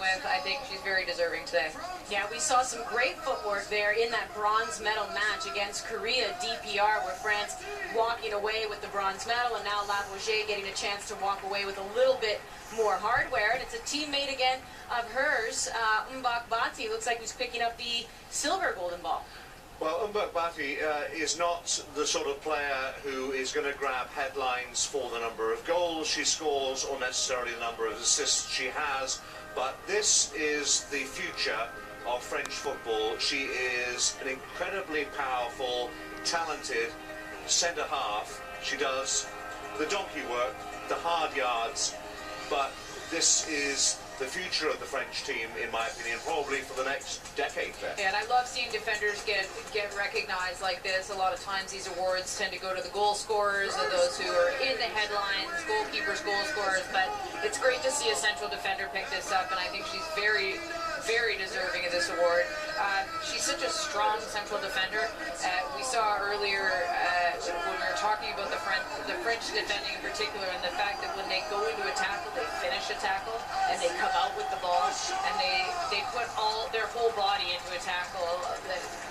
with. I think she's very deserving today. Yeah, we saw some great footwork there in that bronze medal match against Korea DPR, where France walking away with the bronze medal, and now Lavoisier getting a chance to walk away with a little bit more hardware. And it's a teammate again of hers, Mbak Bati, looks like he's picking up the silver golden ball. Well, Mbak Bati is not the sort of player who is going to grab headlines for the number of goals she scores or necessarily the number of assists she has, but this is the future of French football. She is an incredibly powerful, talented centre-half. She does the donkey work, the hard yards, but this is the future of the French team, in my opinion, probably for the next decade there. Yeah, and I love seeing defenders get recognized like this. A lot of times these awards tend to go to the goal scorers or those who are in the headlines, goalkeepers, goal scorers, but it's great to see a central defender pick this up, and I think she's very, very deserving of this award. She's such a strong central defender. We saw earlier when we were talking about the French defending in particular, and the fact that when they go into a tackle, they finish a tackle, and they come out with the ball, and they put their whole body into a tackle.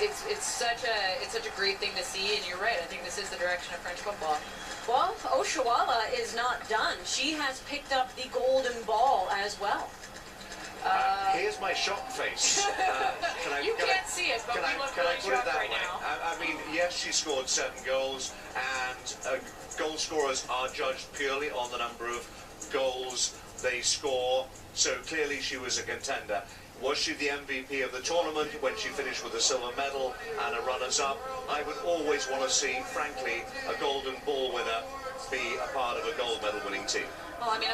It's such a great thing to see, and you're right. I think this is the direction of French football. Well, Oshoala is not done. She has picked up the golden ball as well. Here's my shocked face. You can't see it, but we look really shocked right now. I mean, yes, she scored 7 goals, and goal scorers are judged purely on the number of goals they score, so clearly she was a contender. Was she the MVP of the tournament when she finished with a silver medal and a runners-up? I would always want to see, frankly, a golden ball winner be a part of a gold medal winning team. Well, I mean,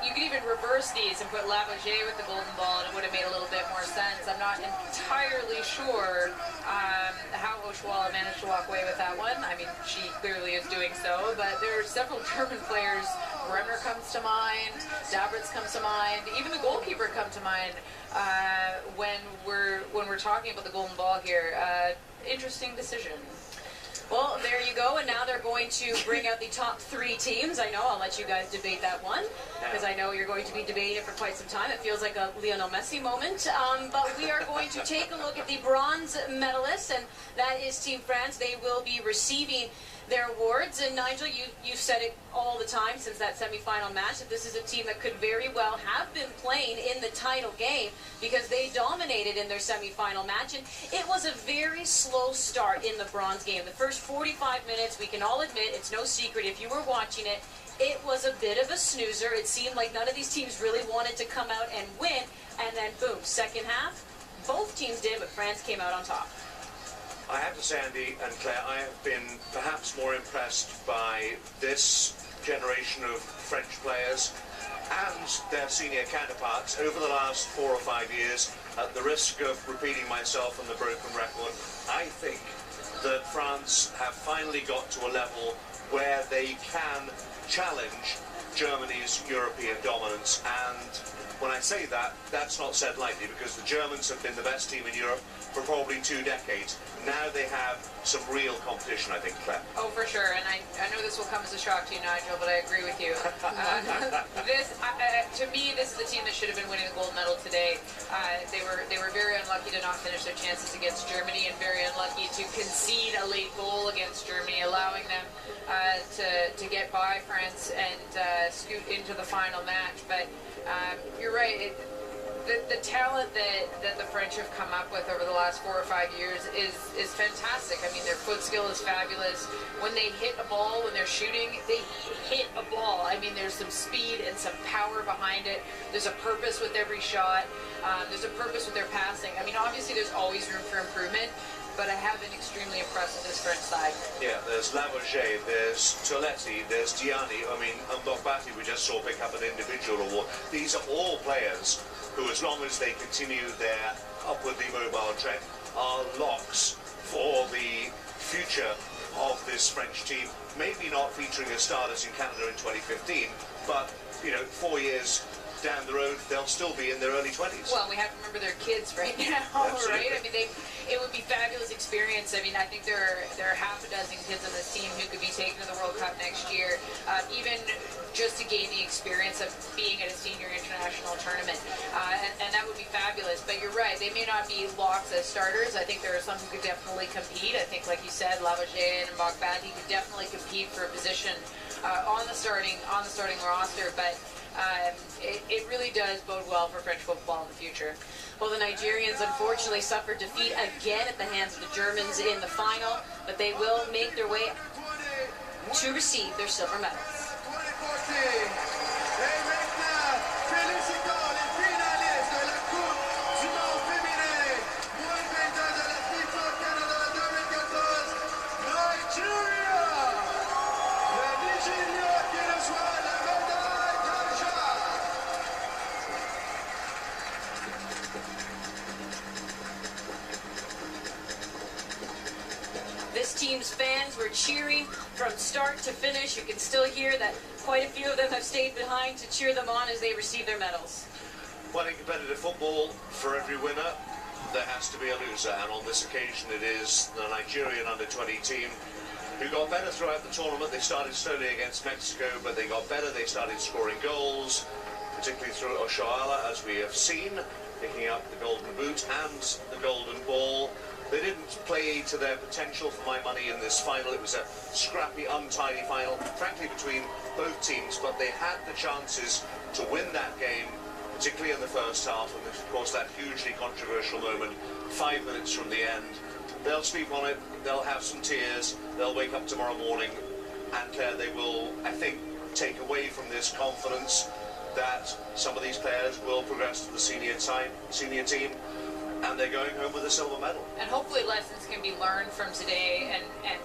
you could even reverse these and put Lavoisier with the golden ball, and it would have made a little bit more sense. I'm not entirely sure how Oshoala managed to walk away with that one. I mean, she clearly is doing so, but there are several German players. Brenner comes to mind, Dabritz comes to mind, even the goalkeeper comes to mind when we're talking about the golden ball here. Interesting decision. Well, there you go, and now they're going to bring out the top 3 teams. I know, I'll let you guys debate that one, because I know you're going to be debating it for quite some time. It feels like a Lionel Messi moment. But we are going to take a look at the bronze medalists, and that is Team France. They will be receiving their awards. And Nigel, you've said it all the time since that semifinal match, that this is a team that could very well have been playing in the title game, because they dominated in their semifinal match. And it was a very slow start in the bronze game. The first 45 minutes, we can all admit, it's no secret if you were watching it, it was a bit of a snoozer. It seemed like none of these teams really wanted to come out and win. And then, boom, second half, both teams did, but France came out on top. I have to say, Andy and Claire, I have been perhaps more impressed by this generation of French players and their senior counterparts over the last 4 or 5 years. At the risk of repeating myself on the broken record, I think that France have finally got to a level where they can challenge Germany's European dominance. And when I say that, that's not said lightly, because the Germans have been the best team in Europe for probably 2 decades. Now they have some real competition, I think, Claire. Oh, for sure, and I know this will come as a shock to you, Nigel, but I agree with you. To me, this is the team that should have been winning the gold medal today. They were very unlucky to not finish their chances against Germany, and very unlucky to concede a late goal against Germany, allowing them to get by France and scoot into the final match. But you're right. The talent that the French have come up with over the last 4 or 5 years is fantastic. I mean, their foot skill is fabulous. When they hit a ball, when they're shooting, they hit a ball. I mean, there's some speed and some power behind it. There's a purpose with every shot. There's a purpose with their passing. I mean, obviously, there's always room for improvement, but I have been extremely impressed with this French side. Yeah, there's Lavoisier, there's Toletti, there's Diani. I mean, Mbak Bati we just saw pick up an individual award. These are all players who, as long as they continue their upwardly mobile trend, are locks for the future of this French team. Maybe not featuring as starters in Canada in 2015, but, you know, 4 years down the road, they'll still be in their early 20s. Well, we have to remember they're kids right now, Absolutely. right? I mean, it would be fabulous experience. I mean, I think there are half a dozen kids on this team who could be taken to the World Cup next year, even just to gain the experience of being at a senior international tournament, and that would be fabulous. But you're right, they may not be locks as starters. I think there are some who could definitely compete. I think, like you said, Lavogé and Mogbati could definitely compete for a position on the starting roster, but it really does bode well for French football in the future. Well, the Nigerians unfortunately suffered defeat again at the hands of the Germans in the final, but they will make their way to receive their silver medals. This team's fans were cheering from start to finish. You can still hear that quite a few of them have stayed behind to cheer them on as they receive their medals. Well, in competitive football, for every winner, there has to be a loser, and on this occasion it is the Nigerian under-20 team who got better throughout the tournament. They started slowly against Mexico, but they got better. They started scoring goals, particularly through Oshoala, as we have seen, picking up the golden boot and the golden ball. They didn't play to their potential for my money in this final. It was a scrappy, untidy final, frankly, between both teams, but they had the chances to win that game, particularly in the first half, and of course that hugely controversial moment 5 minutes from the end. They'll sleep on it, they'll have some tears, they'll wake up tomorrow morning, and Claire, they will, I think, take away from this confidence that some of these players will progress to the senior team, and they're going home with a silver medal. And hopefully lessons can be learned from today, and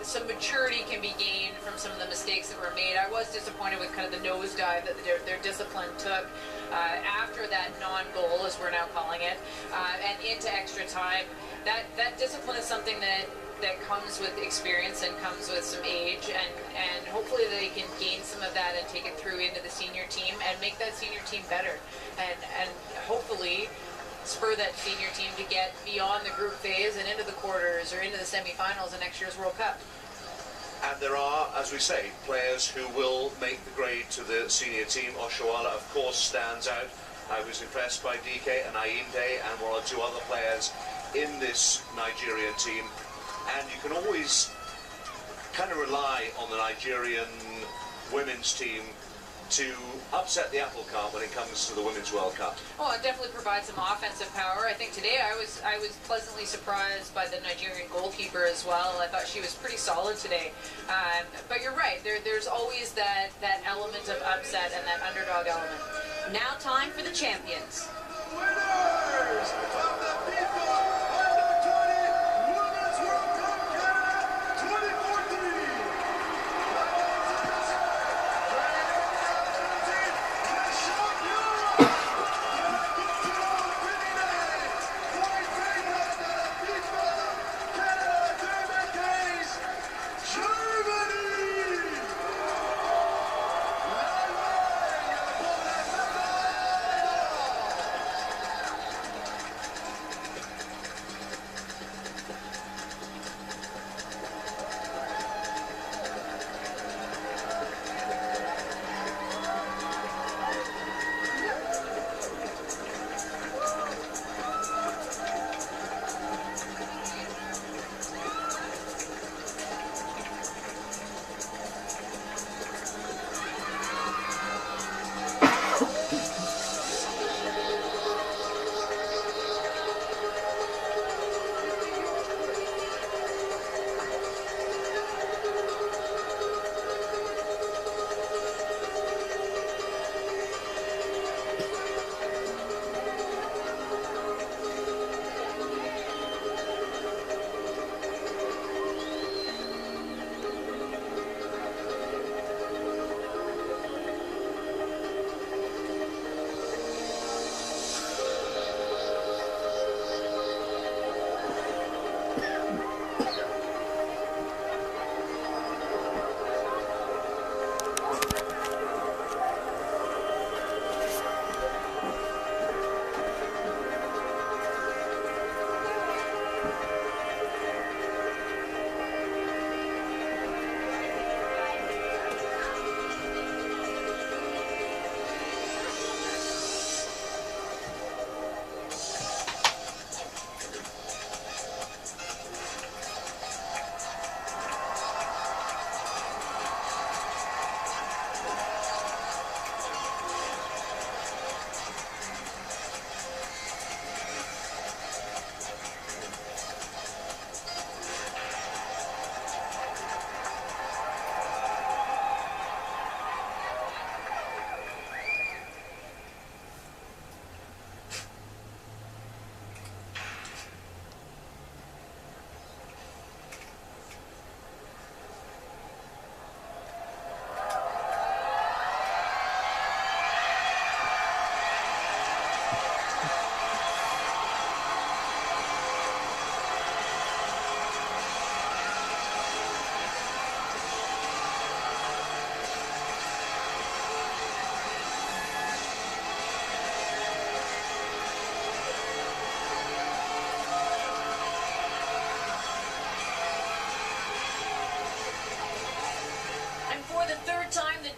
some maturity can be gained from some of the mistakes that were made. I was disappointed with kind of the nosedive that their discipline took after that non-goal, as we're now calling it, and into extra time. That discipline is something that comes with experience and comes with some age, and hopefully they can gain some of that and take it through into the senior team and make that senior team better, and hopefully spur that senior team to get beyond the group phase and into the quarters or into the semifinals in next year's World Cup. And there are, as we say, players who will make the grade to the senior team. Oshoala, of course, stands out. I was impressed by DK and Ayinde and one or two other players in this Nigerian team. And you can always kind of rely on the Nigerian women's team to upset the apple cart when it comes to the Women's World Cup. Oh, it definitely provides some offensive power. I think today I was pleasantly surprised by the Nigerian goalkeeper as well. I thought she was pretty solid today. But you're right, there's always that element of upset and that underdog element. Now time for the champions. Winners of the FIFA Under-20 Women's World Cup Canada 2014.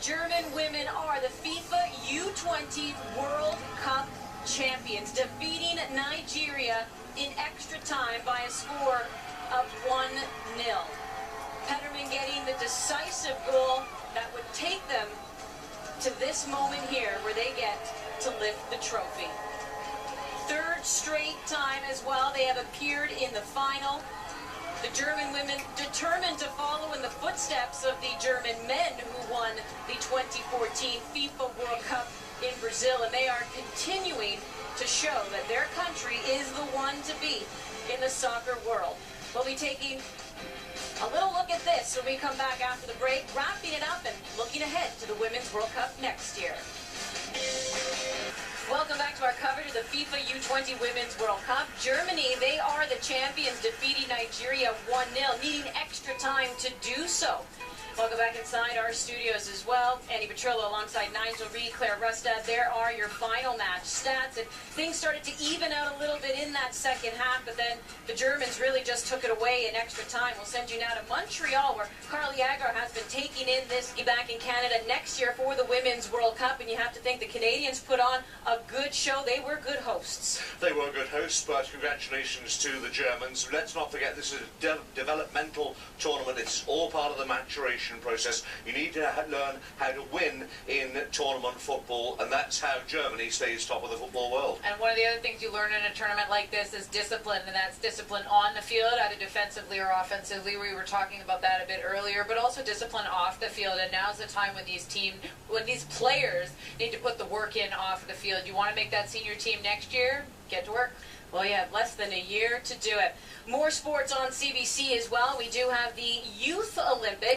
German women are the FIFA U20 World Cup champions, defeating Nigeria in extra time by a score of 1-0. Petterman getting the decisive goal that would take them to this moment here where they get to lift the trophy. Third straight time as well they have appeared in the final. The German women determined to follow in the footsteps of the German men who won the 2014 FIFA World Cup in Brazil, and they are continuing to show that their country is the one to beat in the soccer world. We'll be taking a little look at this when we come back after the break, wrapping it up and looking ahead to the Women's World Cup next year. Welcome back to our coverage of the FIFA U20 Women's World Cup. Germany, they are the champions, defeating Nigeria 1-0, needing extra time to do so. Welcome back inside our studios as well. Andy Petrillo alongside Nigel Reed, Claire Rustad. There are your final match stats. And things started to even out a little bit in that second half, but then the Germans really just took it away in extra time. We'll send you now to Montreal, where Carly Agar has been taking in this back in Canada next year for the Women's World Cup. And you have to think the Canadians put on a good show. They were good hosts. They were good hosts, but congratulations to the Germans. Let's not forget this is a developmental tournament. It's all part of the maturation process. You need to learn how to win in tournament football, and that's how Germany stays top of the football world. And one of the other things you learn in a tournament like this is discipline, and that's discipline on the field, either defensively or offensively. We were talking about that a bit earlier, but also discipline off the field. And now's the time when these players need to put the work in off the field. You want to make that senior team next year? Get to work. Well, you have less than a year to do it. More sports on CBC as well. We do have the Youth Olympics.